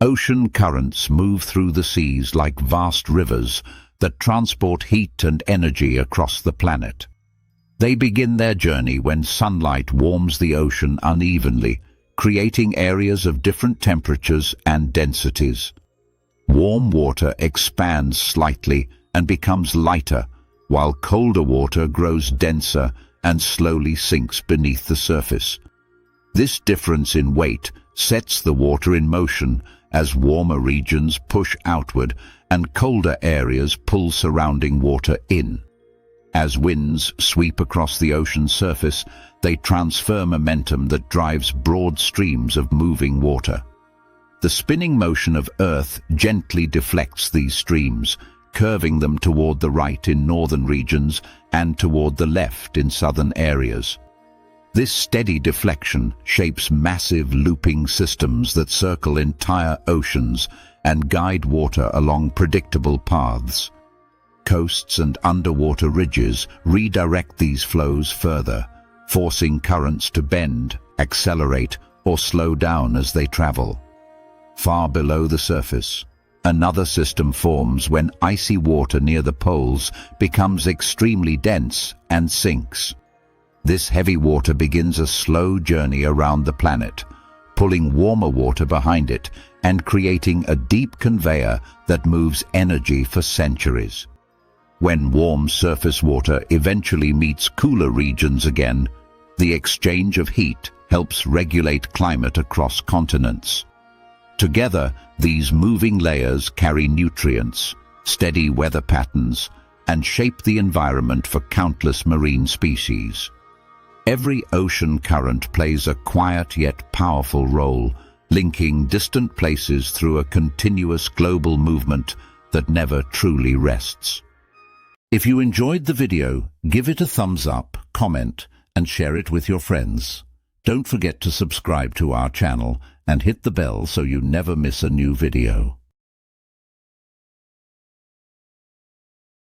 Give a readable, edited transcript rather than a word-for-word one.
Ocean currents move through the seas like vast rivers that transport heat and energy across the planet. They begin their journey when sunlight warms the ocean unevenly, creating areas of different temperatures and densities. Warm water expands slightly and becomes lighter, while colder water grows denser and slowly sinks beneath the surface. This difference in weight sets the water in motion as warmer regions push outward and colder areas pull surrounding water in. As winds sweep across the ocean surface, they transfer momentum that drives broad streams of moving water. The spinning motion of Earth gently deflects these streams, curving them toward the right in northern regions and toward the left in southern areas. This steady deflection shapes massive looping systems that circle entire oceans and guide water along predictable paths. Coasts and underwater ridges redirect these flows further, forcing currents to bend, accelerate, or slow down as they travel. Far below the surface, another system forms when icy water near the poles becomes extremely dense and sinks. This heavy water begins a slow journey around the planet, pulling warmer water behind it and creating a deep conveyor that moves energy for centuries. When warm surface water eventually meets cooler regions again, the exchange of heat helps regulate climate across continents. Together, these moving layers carry nutrients, steady weather patterns, and shape the environment for countless marine species. Every ocean current plays a quiet yet powerful role, linking distant places through a continuous global movement that never truly rests. If you enjoyed the video, give it a thumbs up, comment, and share it with your friends. Don't forget to subscribe to our channel and hit the bell so you never miss a new video.